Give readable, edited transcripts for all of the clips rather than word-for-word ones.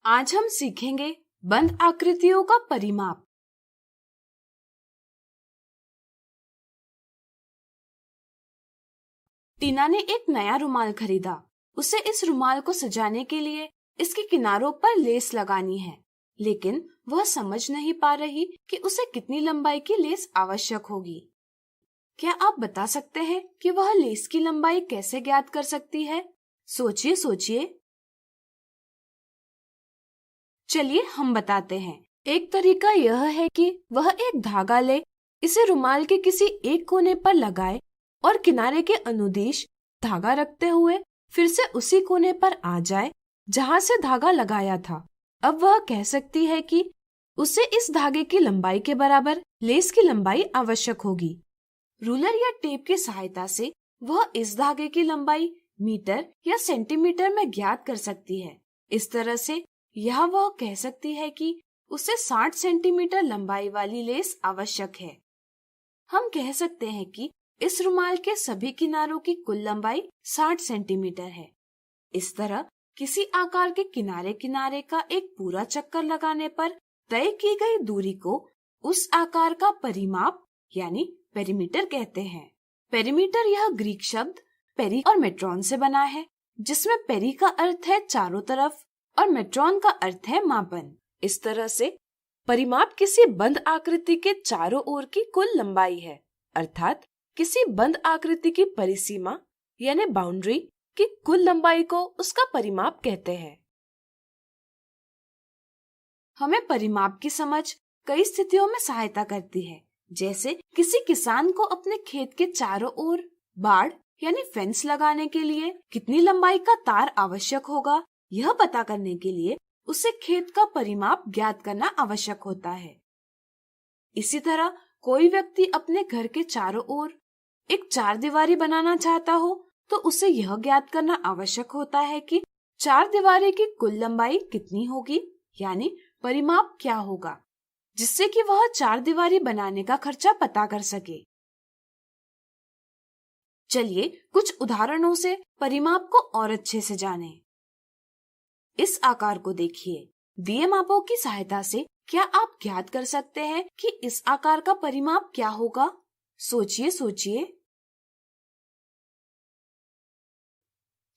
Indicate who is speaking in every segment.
Speaker 1: आज हम सीखेंगे बंद आकृतियों का परिमाप। टीना ने एक नया रुमाल खरीदा। उसे इस रुमाल को सजाने के लिए इसके किनारों पर लेस लगानी है, लेकिन वह समझ नहीं पा रही कि उसे कितनी लंबाई की लेस आवश्यक होगी। क्या आप बता सकते हैं कि वह लेस की लंबाई कैसे ज्ञात कर सकती है? सोचिए सोचिए। चलिए हम बताते हैं। एक तरीका यह है कि वह एक धागा ले, इसे रुमाल के किसी एक कोने पर लगाए और किनारे के अनुदिश धागा रखते हुए फिर से उसी कोने पर आ जाए जहां से धागा लगाया था। अब वह कह सकती है कि उसे इस धागे की लंबाई के बराबर लेस की लंबाई आवश्यक होगी। रूलर या टेप की सहायता से वह इस धागे की लंबाई मीटर या सेंटीमीटर में ज्ञात कर सकती है। इस तरह से यह वह कह सकती है कि उसे 60 सेंटीमीटर लंबाई वाली लेस आवश्यक है। हम कह सकते हैं कि इस रुमाल के सभी किनारों की कुल लंबाई 60 सेंटीमीटर है। इस तरह किसी आकार के किनारे किनारे का एक पूरा चक्कर लगाने पर तय की गई दूरी को उस आकार का परिमाप यानी पेरीमीटर कहते हैं। पेरीमीटर यह ग्रीक शब्द पेरी और मेट्रॉन से बना है, जिसमें पेरी का अर्थ है चारों तरफ और मेट्रॉन का अर्थ है मापन। इस तरह से परिमाप किसी बंद आकृति के चारों ओर की कुल लंबाई है, अर्थात किसी बंद आकृति की परिसीमा यानी बाउंड्री की कुल लंबाई को उसका परिमाप कहते हैं। हमें परिमाप की समझ कई स्थितियों में सहायता करती है, जैसे किसी किसान को अपने खेत के चारों ओर बाड़ यानी फेंस लगाने के लिए कितनी लंबाई का तार आवश्यक होगा, यह पता करने के लिए उसे खेत का परिमाप ज्ञात करना आवश्यक होता है। इसी तरह कोई व्यक्ति अपने घर के चारों ओर एक चार दीवारी बनाना चाहता हो तो उसे यह ज्ञात करना आवश्यक होता है कि चार दीवारी की कुल लंबाई कितनी होगी, यानी परिमाप क्या होगा, जिससे कि वह चार दीवारी बनाने का खर्चा पता कर सके। चलिए कुछ उदाहरणों से परिमाप को और अच्छे से जानें। इस आकार को देखिए। दिए मापों की सहायता से क्या आप ज्ञात कर सकते हैं कि इस आकार का परिमाप क्या होगा? सोचिए सोचिए।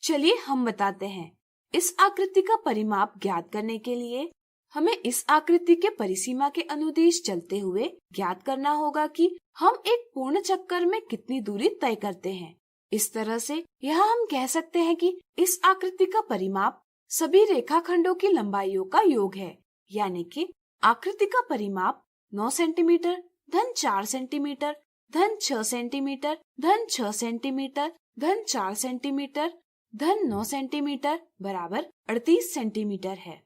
Speaker 1: चलिए हम बताते हैं। इस आकृति का परिमाप ज्ञात करने के लिए हमें इस आकृति के परिसीमा के अनुदिश चलते हुए ज्ञात करना होगा कि हम एक पूर्ण चक्कर में कितनी दूरी तय करते हैं। इस तरह से यह हम कह सकते हैं कि इस आकृति का परिमाप सभी रेखाखंडों की लंबाइयों का योग है, यानी कि आकृति का परिमाप 9 सेंटीमीटर धन 4 सेंटीमीटर धन 6 सेंटीमीटर धन 6 सेंटीमीटर धन 4 सेंटीमीटर धन 9 सेंटीमीटर बराबर 38 सेंटीमीटर है।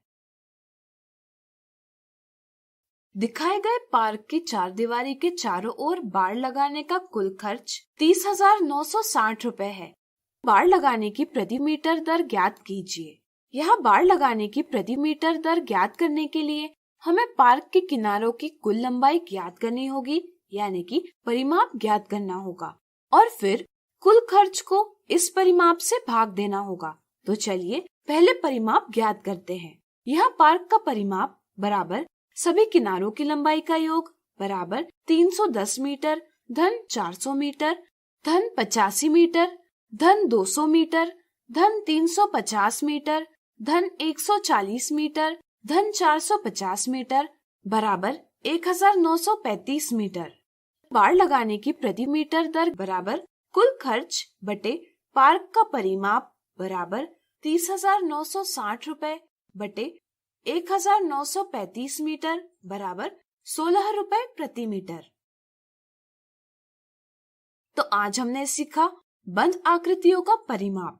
Speaker 1: दिखाए गए पार्क की चार दीवारी के चारों ओर बाड़ लगाने का कुल खर्च 30,960 रुपए है। बाड़ लगाने की प्रति मीटर दर ज्ञात कीजिए। यह बाड़ लगाने की प्रति मीटर दर ज्ञात करने के लिए हमें पार्क के किनारों की कुल लंबाई ज्ञात करनी होगी, यानी कि परिमाप ज्ञात करना होगा, और फिर कुल खर्च को इस परिमाप से भाग देना होगा। तो चलिए पहले परिमाप ज्ञात करते हैं। यह पार्क का परिमाप बराबर सभी किनारों की लंबाई का योग बराबर 310 मीटर धन 400 मीटर धन 85 मीटर धन 200 मीटर धन 350 मीटर धन 140 मीटर धन 450 मीटर बराबर 1935 मीटर। बाड़ लगाने की प्रति मीटर दर बराबर कुल खर्च बटे पार्क का परिमाप बराबर 30,960 रुपए बटे 1935 मीटर बराबर 16 रुपए प्रति मीटर। तो आज हमने सीखा बंद आकृतियों का परिमाप।